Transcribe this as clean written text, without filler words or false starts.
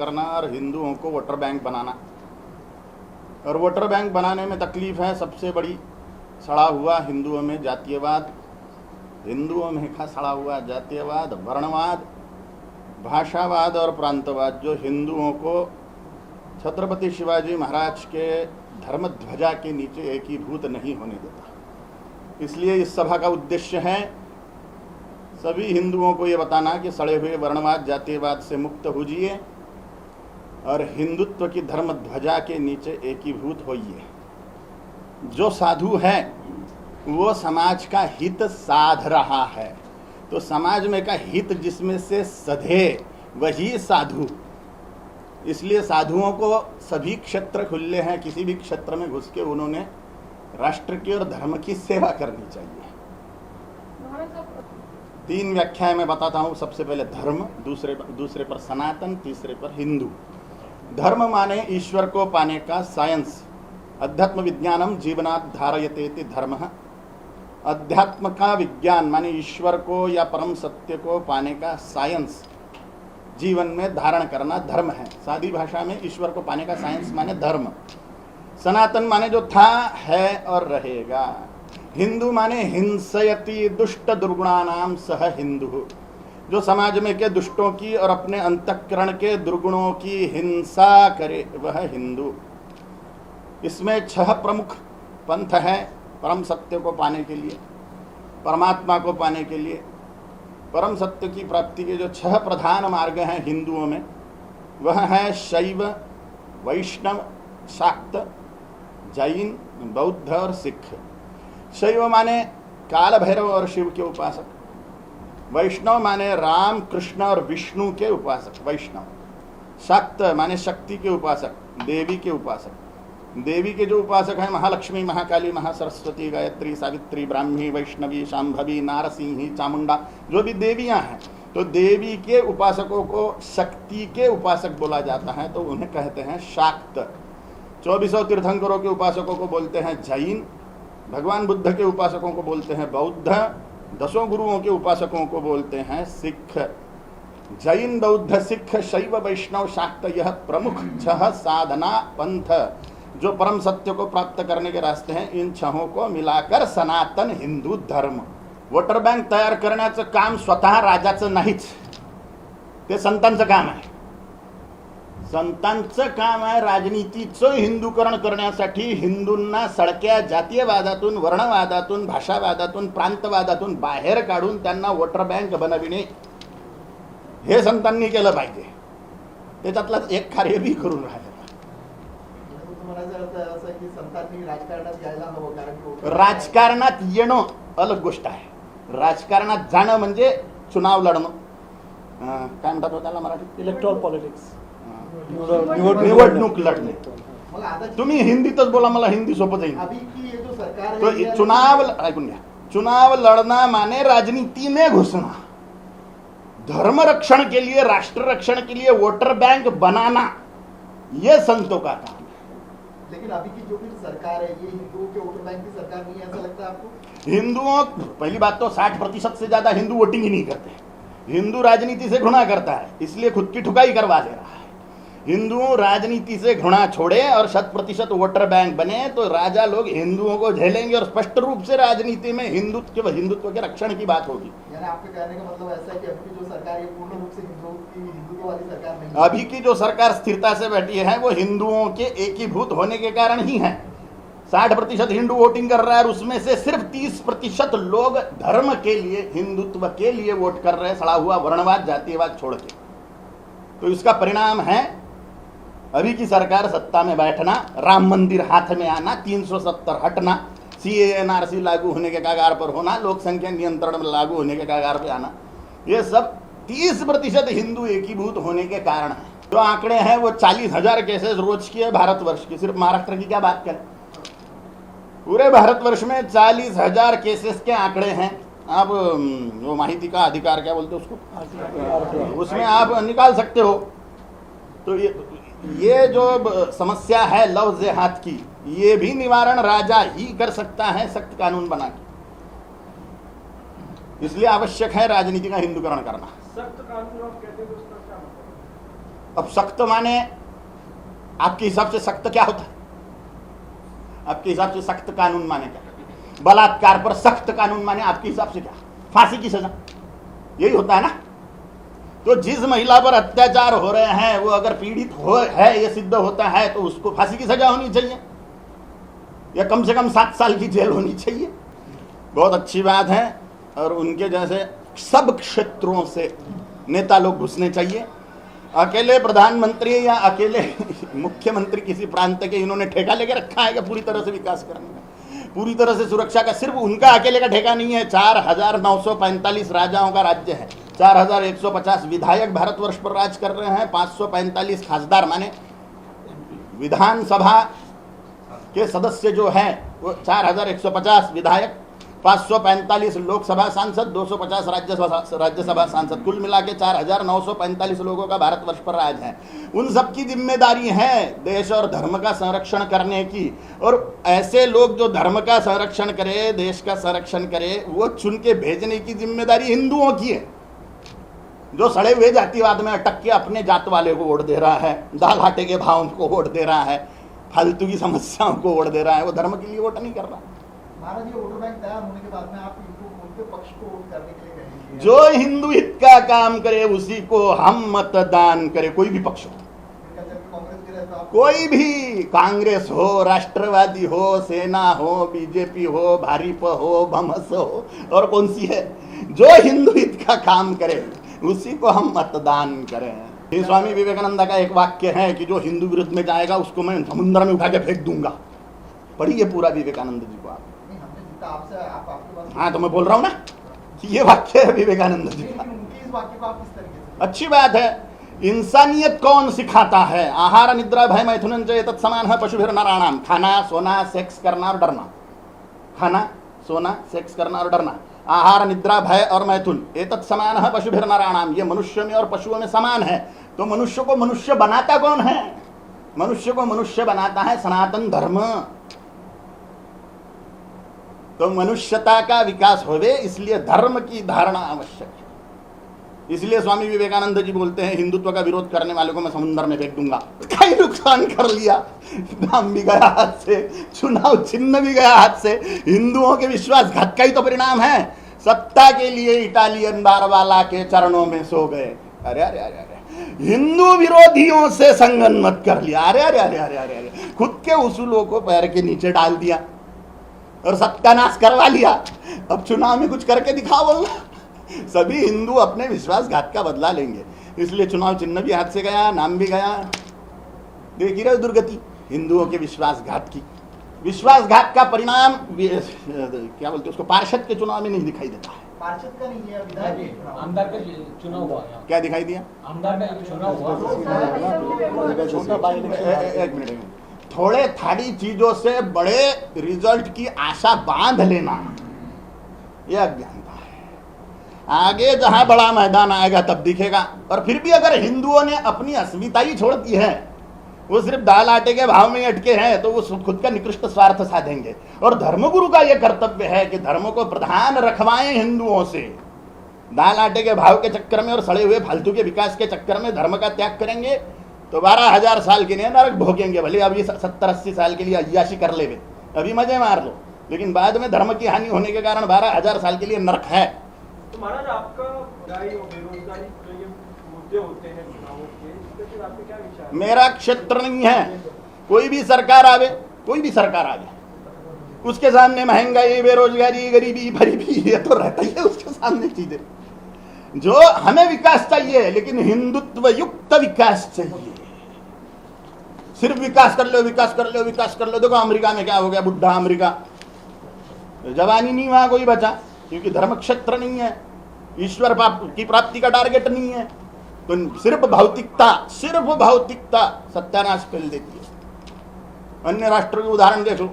करना और हिंदुओं को वोटर बैंक बनाना। और वोटर बैंक बनाने में तकलीफ है सबसे बड़ी, सड़ा हुआ हिंदुओं में जातीयवाद, हिंदुओं में का सड़ा हुआ जातीयवाद, वर्णवाद, भाषावाद और प्रांतवाद, जो हिंदुओं को छत्रपति शिवाजी महाराज के धर्म ध्वजा के नीचे एकीभूत नहीं होने देता। इसलिए इस सभा का उद्देश्य है सभी हिंदुओं को ये बताना कि सड़े हुए वर्णवाद जातीयवाद से मुक्त होइए और हिंदुत्व की धर्म ध्वजा के नीचे एकीभूत होइए। जो साधु है वो समाज का हित साध रहा है, तो समाज में का हित जिसमें से सधे वही साधु। इसलिए साधुओं को सभी क्षेत्र खुले हैं, किसी भी क्षेत्र में घुस के उन्होंने राष्ट्र की और धर्म की सेवा करनी चाहिए। 3 व्याख्याएं मैं बताता हूँ। सबसे पहले धर्म, दूसरे पर सनातन, तीसरे पर हिंदू। धर्म माने ईश्वर को पाने का साइंस, अध्यात्म विज्ञानम जीवनात् धारयतेति धर्मः। अध्यात्म का विज्ञान माने ईश्वर को या परम सत्य को पाने का साइंस, जीवन में धारण करना धर्म है। सादी भाषा में ईश्वर को पाने का साइंस माने धर्म। सनातन माने जो था, है और रहेगा। हिंदू माने हिंसयति दुष्ट दुर्गुणानाम सह हिंदु, जो समाज में के दुष्टों की और अपने अंतःकरण के दुर्गुणों की हिंसा करे वह हिंदू। इसमें 6 प्रमुख पंथ हैं परम सत्य को पाने के लिए, परमात्मा को पाने के लिए। परम सत्य की प्राप्ति के जो 6 प्रधान मार्ग हैं हिंदुओं में, वह है शैव, वैष्णव, शाक्त, जैन, बौद्ध और सिख। शैव माने काल भैरव और शिव के उपासक, वैष्णव माने राम, कृष्ण और विष्णु के उपासक वैष्णव, शाक्त माने शक्ति के उपासक, देवी के उपासक। देवी के जो उपासक हैं महालक्ष्मी, महाकाली, महासरस्वती, गायत्री, सावित्री, ब्राह्मी, वैष्णवी, शांभवी, नारसिंही, चामुंडा, जो भी देवियां हैं, तो देवी के उपासकों को शक्ति के उपासक बोला जाता है, तो उन्हें कहते हैं शाक्त। 2400 तीर्थंकरों के उपासकों को बोलते हैं जैन, भगवान बुद्ध के उपासकों को बोलते हैं बौद्ध, 10 गुरुओं के उपासकों को बोलते हैं सिख। जैन, बौद्ध, सिख, शैव, वैष्णव, शाक्त, यह प्रमुख 6 साधना पंथ जो परम सत्य को प्राप्त करने के रास्ते हैं, इन 6 को मिलाकर सनातन हिंदू धर्म। वोटर बँक तयार करण्याचं काम स्वतः राजाचं नाहीच, ते संतांचं काम आहे। संतांचं काम आहे राजनीतीचं हिंदूकरण करण्यासाठी हिंदूंना सडक्या जातीयवादातून, वर्णवादातून, भाषावादातून, प्रांतवादातून बाहेर काढून त्यांना वोटर बँक बनविणे, हे संतांनी केलं पाहिजे। त्याच्यातलाच एक कार्य बी करून राहिलं। राजकारणात येणं अलग गोष्ट आहे, राजकारणात जाणं म्हणजे चुनाव लढणं, काय म्हणतात त्याला मराठीत, इलेक्ट्रॉल पॉलिटिक्स, निवडणूक लढणे। तुम्ही हिंदीतच बोला, मला हिंदी सोपं जाईल। तो चुनाव, ऐकून घ्या, चुनाव लड़ना माने राजनीति में घुसना, धर्म रक्षण के लिए, राष्ट्र रक्षण के लिए वोटर बैंक बनाना, ये संतों का काम। लेकिन अभी की जो भी सरकार है ये हिंदुओं के वोटर बैंक की सरकार नहीं है, ऐसा लगता है आपको? हिंदुओं, पहली बात तो 60% से ज्यादा हिंदू वोटिंग ही नहीं करते। हिंदू राजनीति से घृणा करता है, इसलिए खुद की ठुकाई करवा ले रहा है। हिंदू राजनीति से घृणा छोड़े और 100% वोटर बैंक बने तो राजा लोग हिंदुओं को झेलेंगे और स्पष्ट रूप से राजनीति में हिंदुत्व के रक्षण की बात होगी। यानी आपके कहने का मतलब ऐसा है कि अभी की जो सरकार है पूर्ण रूप से हिंदुत्व वाली सरकार नहीं है। अभी की जो सरकार स्थिरता से बैठी है वो हिंदुओं के एकीभूत होने के कारण ही है। 60% हिंदू वोटिंग कर रहा है और उसमें से सिर्फ 30% लोग धर्म के लिए, हिंदुत्व के लिए वोट कर रहे हैं, सड़ा हुआ वर्णवाद जातीयवाद छोड़ के। तो इसका परिणाम है अभी की सरकार सत्ता में बैठना, राम मंदिर हाथ में आना, 370 हटना, CANRC लागू होने के कगार पर होना, लोक संख्या नियंत्रण में लागू होने के कगार पर आना, ये सब 30% हिंदू एकीभूत होने के कारण है। जो आंकड़े हैं वो 40,000 केसेस रोज की है भारतवर्ष की, सिर्फ महाराष्ट्र की क्या बात करें, पूरे भारतवर्ष में 40,000 केसेस के आंकड़े हैं। आप वो माहिती का अधिकार क्या बोलते उसको, उसमें आप निकाल सकते हो। तो ये जो समस्या है लव जेहाद की, ये भी निवारण राजा ही कर सकता है सख्त कानून बना के। इसलिए आवश्यक है राजनीति का हिंदूकरण करना। सख्त कानून आप कहते हैं तो उसका क्या मतलब? अब सख्त माने आपके हिसाब से सख्त क्या होता है? आपके हिसाब से सख्त कानून माने क्या? बलात्कार पर सख्त कानून माने आपके हिसाब से क्या? फांसी की सजा, यही होता है ना। तो जिस महिला पर अत्याचार हो रहे हैं वो अगर पीड़ित है ये सिद्ध होता है तो उसको फांसी की सजा होनी चाहिए या कम से कम 7 साल की जेल होनी चाहिए। बहुत अच्छी बात है। और उनके जैसे सब क्षेत्रों से नेता लोग घुसने चाहिए। अकेले प्रधानमंत्री या अकेले मुख्यमंत्री किसी प्रांत के इन्होंने ठेका लेके रखा है कि पूरी तरह से विकास करने का, पूरी तरह से सुरक्षा का सिर्फ उनका अकेले का ठेका नहीं है। 4,945 राजाओं का राज्य है, 4,150 विधायक भारतवर्ष पर राज कर रहे हैं, 545 खासदार माने विधानसभा के सदस्य जो हैं वो 4,150 विधायक, 545 लोकसभा सांसद, 250 राज्यसभा सांसद, कुल मिला के 4,945 लोगों का भारतवर्ष पर राज है। उन सबकी जिम्मेदारी है देश और धर्म का संरक्षण करने की। और ऐसे लोग जो धर्म का संरक्षण करे, देश का संरक्षण करे, वो चुन के भेजने की जिम्मेदारी हिंदुओं की है। जो सड़े हुए जातिवाद में अटक के अपने जात वाले को वोट दे रहा है, दाल आटे के भाव को वोट दे रहा है, फालतू की समस्याओं को वोट दे रहा है, वो धर्म के लिए वोट नहीं कर रहा। महाराज, ये वोटर बैंक तैयार होने के बाद में आप उनके पक्ष को वोट करने के लिए कहेंगे? जो हिंदू हित का काम करे उसी को हम मतदान करें, कोई भी पक्ष हो, कांग्रेस के रहता आप कोई भी, कांग्रेस हो, राष्ट्रवादी हो, सेना हो, बीजेपी हो, भाजपा हो, भमस हो, और कौन सी है, जो हिंदू हित का काम करे उसी को हम मतदान करें। स्वामी विवेकानंद का एक वाक्य है कि जो हिंदू विरुद्ध में जाएगा उसको मैं समुद्र में उठा के फेंक दूंगा। पढ़िए पूरा विवेकानंद जी को आप। आपसे आपके पास। हाँ, तो मैं बोल रहा हूँ ना कि ये वाक्य है विवेकानंद जी का। उनकी इस वाक्य को आप किस तरीके से? अच्छी बात है। इंसानियत कौन सिखाता है? आहार निद्रा भय मैथुन तत्समान है पशुभिर नराणाम। खाना, सोना, सेक्स करना और डरना। खाना, सोना, सेक्स करना और डरना। आहार निद्रा भय और मैथुन एतत् समान है पशुभिर नराणाम। ये मनुष्य में और पशुओं में समान है। तो मनुष्य को मनुष्य बनाता कौन है? मनुष्य को मनुष्य बनाता है सनातन धर्म। तो मनुष्यता का विकास होवे इसलिए धर्म की धारणा आवश्यक है। इसलिए स्वामी विवेकानंद जी बोलते हैं हिंदुत्व का विरोध करने वालों को मैं समुद्र में फेंक दूंगा। कई नुकसान कर लिया, नाम भी गया हाथ से, चुनाव चिन्ह भी गया हाथ से। हिंदुओं के विश्वासघात का ही तो परिणाम है। सत्ता के लिए इटालियन बारवाला के चरणों में सो गए। अरे अरे अरे अरे, हिंदू विरोधियों से संगन मत कर लिया। अरे अरे अरे अरे अरे अरे, खुद के उसूलों को पैर के नीचे डाल दिया और सत्यानाश करवा लिया। अब चुनाव में कुछ करके दिखाओ बोलना। सभी हिंदू अपने विश्वासघात का बदला लेंगे। इसलिए चुनाव चिन्ह भी हाथ से गया, नाम भी गया। देखिए रहे दुर्गति हिंदुओं के विश्वासघात की। विश्वासघात का परिणाम क्या बोलते उसको, पार्षद के चुनाव में नहीं दिखाई देता है। पार्षद का नहीं है, विधायक के चुनाव। आमदार का चुनाव हुआ यहाँ। क्या दिखाई दिया? आमदार का चुनाव हुआ। एक मिनट, थोड़े थाड़ी चीजों से बड़े रिजल्ट की आशा बांध लेना यह अज्ञानता है। आगे जहां बड़ा मैदान आएगा तब दिखेगा। और फिर भी अगर हिंदुओं ने अपनी अस्मिता ही छोड़ दी है, वो सिर्फ दाल आटे के भाव में अटके हैं, तो वो खुद का निकृष्ट स्वार्थ साधेंगे। और धर्मगुरु का यह कर्तव्य है कि धर्म को प्रधान रखवाएं हिंदुओं से। दाल आटे के भाव के चक्कर में और सड़े हुए फालतू के विकास के चक्कर में धर्म का त्याग करेंगे तो 12,000 साल के लिए नरक भोगेंगे। भले अभी 70-80 साल के लिए अय्याशी कर ले, अभी मजे मार लो, लेकिन बाद में धर्म की हानि होने के कारण 12,000 साल के लिए नरक है। तो महाराज, आपका महंगाई और बेरोजगारी जो ये मुद्दे होते हैं चुनावों के, इसके फिर आपके क्या विचार है? मेरा क्षेत्र नहीं है। कोई भी सरकार आवे, कोई भी सरकार आवे, उसके सामने महंगाई, बेरोजगारी, गरीबी, फरीबी ये तो रहता ही है उसके सामने चीजें। जो हमें विकास चाहिए, लेकिन हिंदुत्व युक्त विकास चाहिए। सिर्फ विकास कर लो, विकास कर लो, विकास कर लो। देखो अमेरिका में क्या हो गया, बुढ़ा अमेरिका, जवानी नहीं वहां कोई बचा, क्योंकि धर्म क्षेत्र नहीं है, ईश्वर की प्राप्ति का टारगेट नहीं है। तो सिर्फ भौतिकता सत्यानाश फैल देती है। अन्य राष्ट्रों के उदाहरण देख लो,